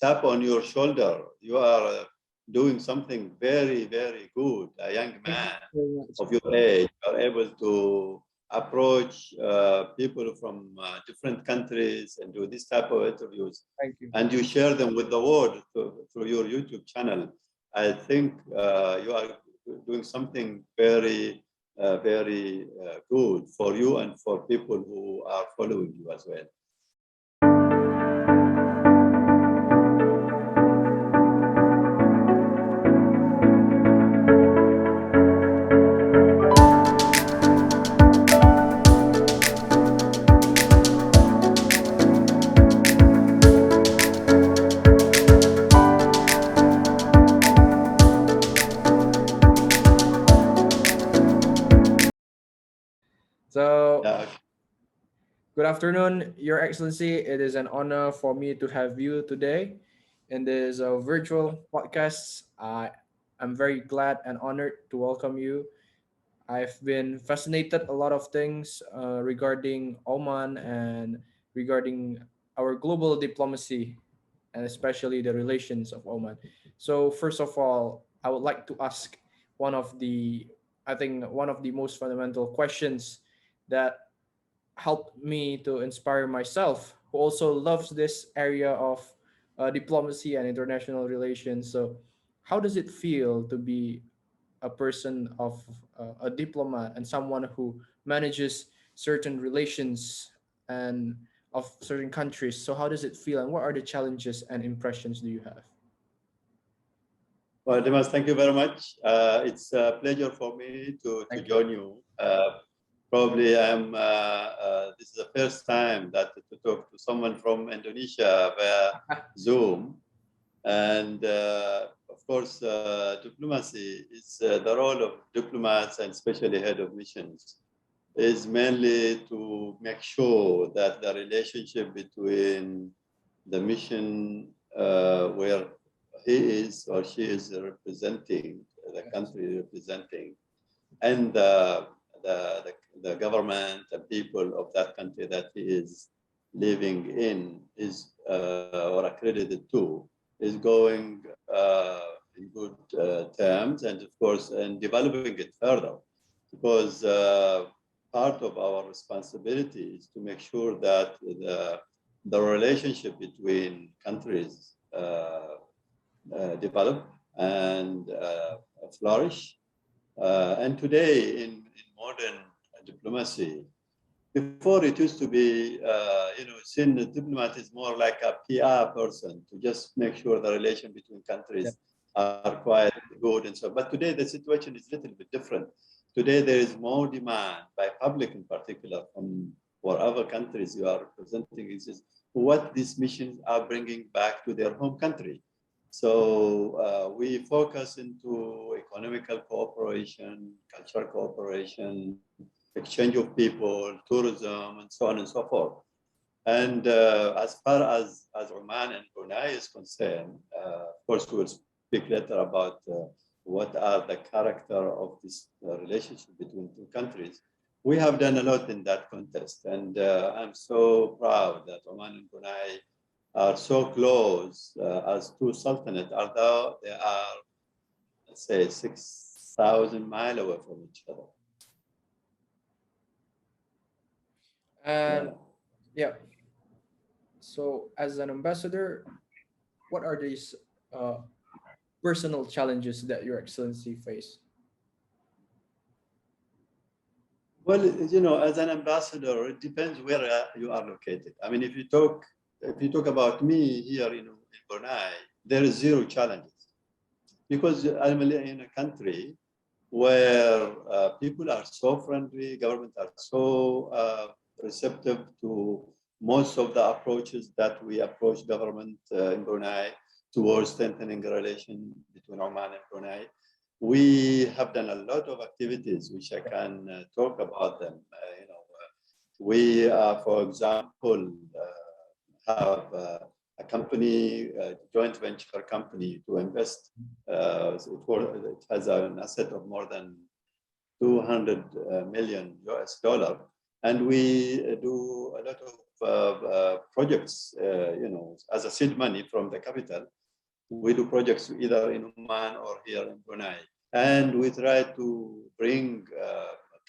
tap on your shoulder. You are doing something very, very good. A young man of your age are able to approach people from different countries and do this type of interviews. Thank you. And you share them with the world through your YouTube channel. I think you are doing something very, very good for you and for people who are following you as well. So, Yeah. good afternoon, Your Excellency. It is an honor for me to have you today in this virtual podcast. I'm very glad and honored to welcome you. I've been fascinated a lot of things regarding Oman and regarding our global diplomacy and especially the relations of Oman. So first of all, I would like to ask one of the I think one of the most fundamental questions that helped me to inspire myself, who also loves this area of diplomacy and international relations. So, how does it feel to be a person of a diplomat and someone who manages certain relations and of certain countries? So, how does it feel, and what are the challenges and impressions do you have? Well, Dimas, thank you very much. It's a pleasure for me to Thank you. join you. Probably this is the first time that to talk to someone from Indonesia via Zoom. And of course, diplomacy is the role of diplomats and especially head of missions is mainly to make sure that the relationship between the mission where he is or she is representing, the country representing, and the government and people of that country that he is living in is or accredited to is going in good terms, and of course, and developing it further, because part of our responsibility is to make sure that the relationship between countries develop and flourish. And today, in modern diplomacy, before it used to be, seen the diplomat is more like a PR person to just make sure the relation between countries are quite good and so. But today the situation is a little bit different. Today there is more demand by public in particular from for other countries you are representing is what these missions are bringing back to their home country. So we focus into economical cooperation, cultural cooperation, exchange of people, tourism, and so on and so forth. And as far as Oman and Brunei is concerned, of course, we will speak later about what are the character of this relationship between two countries. We have done a lot in that context, and I'm so proud that Oman and Brunei are so close as two sultanates, although they are, let's say, 6,000 miles away from each other. And yeah, so as an ambassador, what are these personal challenges that Your Excellency face? Well, as an ambassador, it depends where you are located. I mean, if you talk about me here in Brunei, there is zero challenges because I'm in a country where people are so friendly, government are so receptive to most of the approaches that we approach government in Brunei towards strengthening the relation between Oman and Brunei. We have done a lot of activities which I can talk about them. We, for example, have a company, a joint venture company to invest. It has an asset of more than 200 million US dollar. And we do a lot of projects, as a seed money from the capital. We do projects either in Oman or here in Brunei. And we try to bring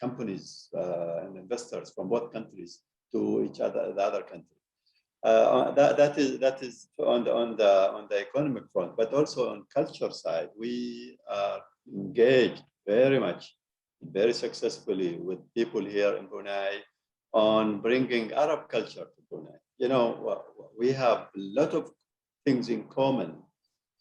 companies and investors from both countries to each other, the other country. That is on the economic front, but also on culture side, we are engaged very much, very successfully with people here in Brunei on bringing Arab culture to Brunei. We have a lot of things in common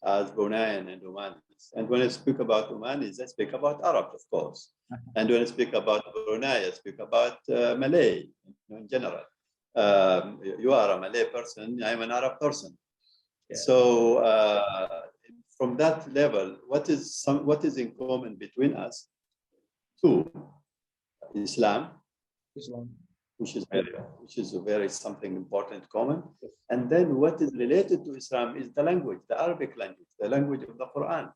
as Bruneian and Omanis. And when I speak about Omanis, I speak about Arab, of course. And when I speak about Brunei, I speak about Malay in general. You are a Malay person, I'm an Arab person. Yeah. So from that level, what is in common between us? Two, Islam, which is a very something important common. And then what is related to Islam is the language, the Arabic language, the language of the Quran.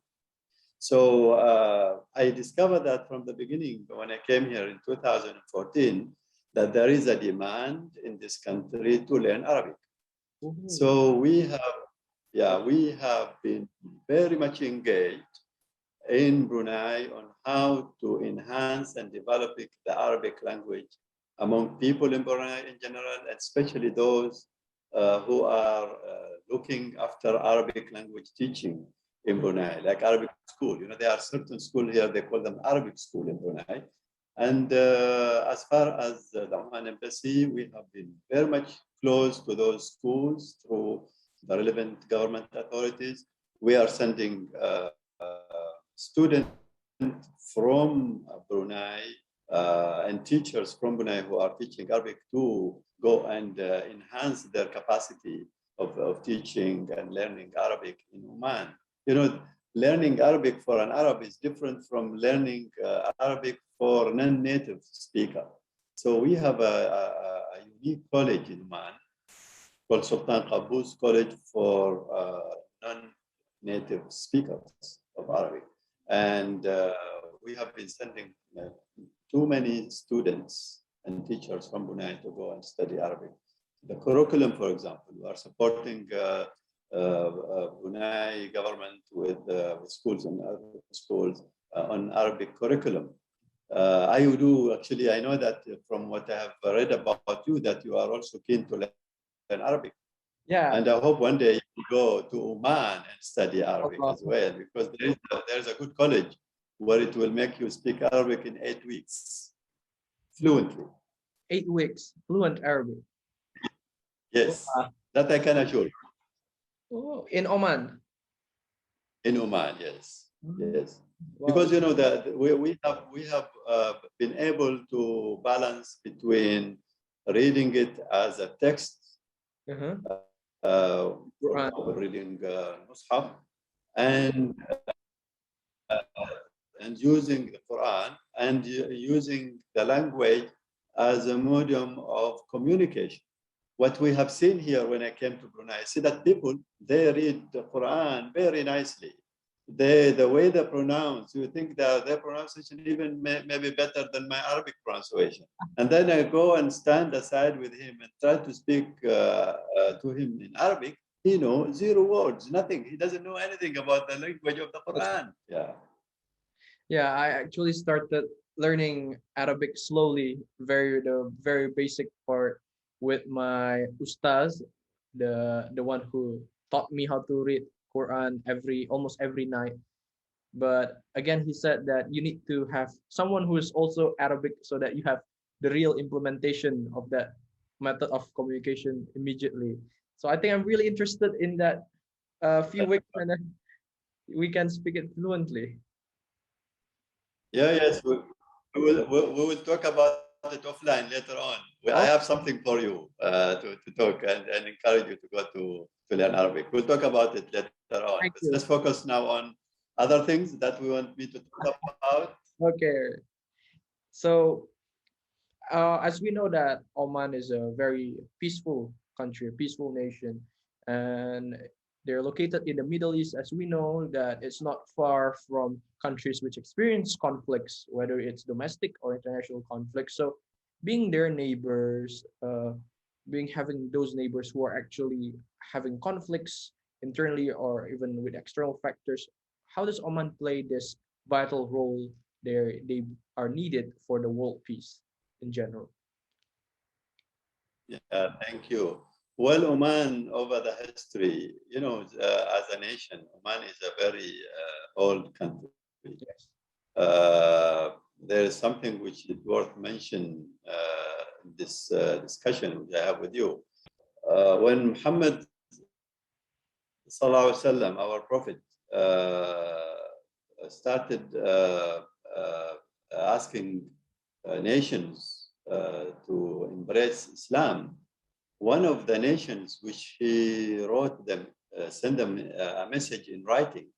So I discovered that from the beginning when I came here in 2014, that there is a demand in this country to learn Arabic. Mm-hmm. So we have been very much engaged in Brunei on how to enhance and develop the Arabic language among people in Brunei in general, especially those who are looking after Arabic language teaching in Brunei, like Arabic school. There are certain schools here, they call them Arabic school in Brunei. And as far as the Oman Embassy, we have been very much close to those schools through the relevant government authorities. We are sending students from Brunei and teachers from Brunei who are teaching Arabic to go and enhance their capacity of teaching and learning Arabic in Oman. Learning Arabic for an Arab is different from learning Arabic for non-native speaker. So we have a unique college in Oman called Sultan Qaboos College for non-native speakers of Arabic. And we have been sending too many students and teachers from Brunei to go and study Arabic. The curriculum, for example, we are supporting Brunei government with schools and Arabic schools on Arabic curriculum. I know that from what I have read about you, that you are also keen to learn Arabic. Yeah. And I hope one day you go to Oman and study Arabic as well, because there's a good college where it will make you speak Arabic in 8 weeks, fluently. 8 weeks, fluent Arabic. Yes, that I can assure you. Oh, in Oman? In Oman, yes. Yes. Wow. Because that we have been able to balance between reading it as a text, reading Mus'haf, and using the Quran and using the language as a medium of communication. What we have seen here when I came to Brunei, I see that people, they read the Quran very nicely. The way they pronounce, you think that their pronunciation even maybe better than my Arabic pronunciation. And then I go and stand aside with him and try to speak to him in Arabic. He knows 0 words, nothing. He doesn't know anything about the language of the Quran. Yeah. Yeah, I actually started learning Arabic slowly, the very basic part with my ustaz, the one who taught me how to read Quran almost every night. But again, he said that you need to have someone who is also Arabic so that you have the real implementation of that method of communication immediately. So I think I'm really interested in that few weeks and we can speak it fluently. Yeah, yes, we will talk about it offline later on. I have something for you to talk and encourage you to go to learn Arabic. We'll talk about it later on. Let's focus now on other things that we want me to talk about. Okay. So as we know that Oman is a very peaceful country, a peaceful nation, and they're located in the Middle East, as we know that it's not far from countries which experience conflicts, whether it's domestic or international conflicts. So being their neighbors, being having those neighbors who are actually having conflicts internally or even with external factors, how does Oman play this vital role they are needed for the world peace in general? Yeah, thank you. Well, Oman over the history, as a nation, Oman is a very old country. Yes. There is something which is worth mentioning in this discussion which I have with you. When Muhammad Sallallahu Alaihi Wasallam, our Prophet, started asking nations to embrace Islam, one of the nations which he wrote them, sent them a message in writing.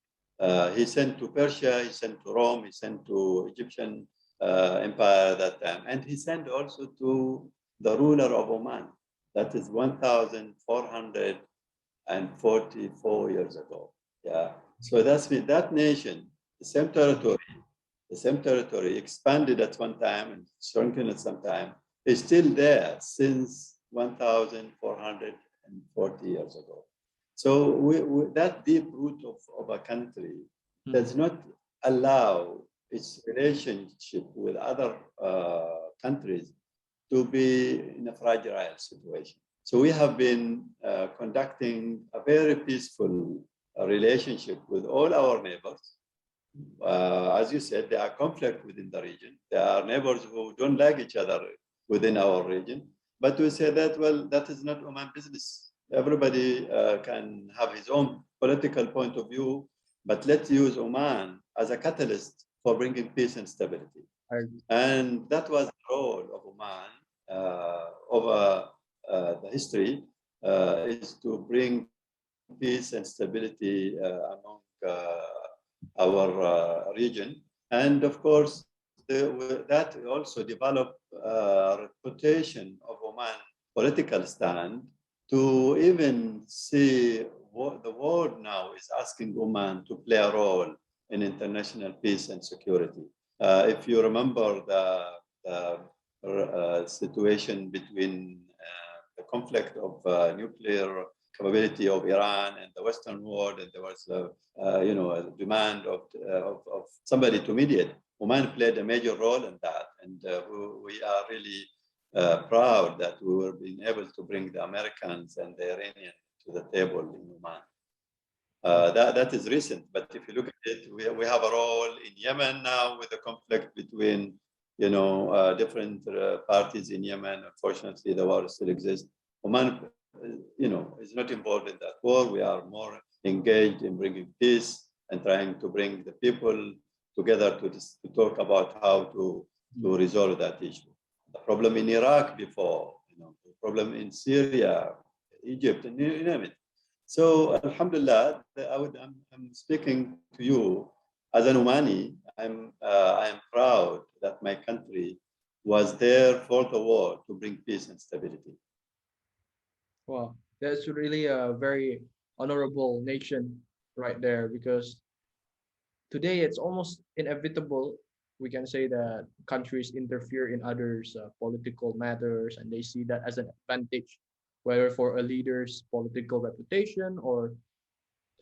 He sent to Persia, he sent to Rome, he sent to Egyptian empire at that time, and he sent also to the ruler of Oman. That is 1,444 years ago. Yeah. So that's with that nation, the same territory expanded at one time and shrunken at some time, is still there since 1,440 years ago. So that deep root of a country does not allow its relationship with other countries to be in a fragile situation. So we have been conducting a very peaceful relationship with all our neighbors. As you said, there are conflict within the region. There are neighbors who don't like each other within our region. But we say that, well, that is not Oman business. Everybody can have his own political point of view, but let's use Oman as a catalyst for bringing peace and stability. And that was the role of Oman over the history, is to bring peace and stability among our region. And of course, that also developed a reputation of Oman political stand to even see what the world now is asking Oman to play a role in international peace and security. If you remember the situation between the conflict of nuclear capability of Iran and the Western world, and there was a demand of somebody to mediate. Oman played a major role in that, and we are really proud that we were being able to bring the Americans and the Iranians to the table in Oman. That is recent, but if you look at it, we have a role in Yemen now with the conflict between different parties in Yemen. Unfortunately, the war still exists. Oman, is not involved in that war. We are more engaged in bringing peace and trying to bring the people together to talk about how to resolve that issue. The problem in Iraq before, the problem in Syria, Egypt, and you name it. So, Alhamdulillah, I'm speaking to you as an Omani. I am proud that my country was there for the war to bring peace and stability. Wow, that's really a very honorable nation right there, because today it's almost inevitable. We can say that countries interfere in others' political matters, and they see that as an advantage, whether for a leader's political reputation or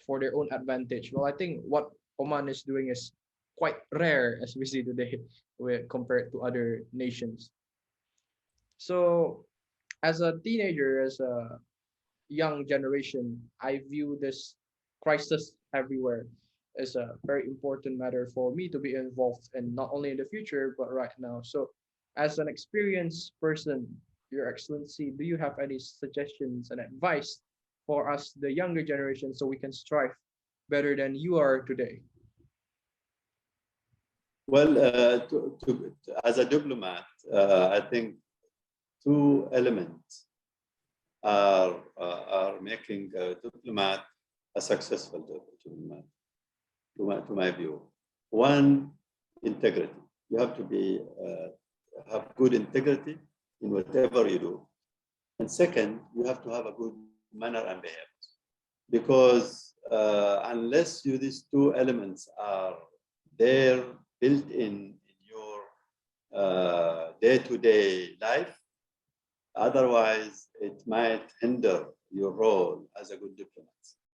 for their own advantage. Well, I think what Oman is doing is quite rare as we see today compared to other nations. So, as a teenager, as a young generation, I view this crisis everywhere as a very important matter for me to be involved in, not only in the future, but right now. So, as an experienced person, Your Excellency, do you have any suggestions and advice for us, the younger generation, so we can strive better than you are today? Well, as a diplomat, I think two elements are making a diplomat a successful diplomat, to my view. One, integrity. You have to have good integrity in whatever you do. And second, you have to have a good manner and behavior. Because unless these two elements are there, built in your day-to-day life, Otherwise, it might hinder your role as a good diplomat.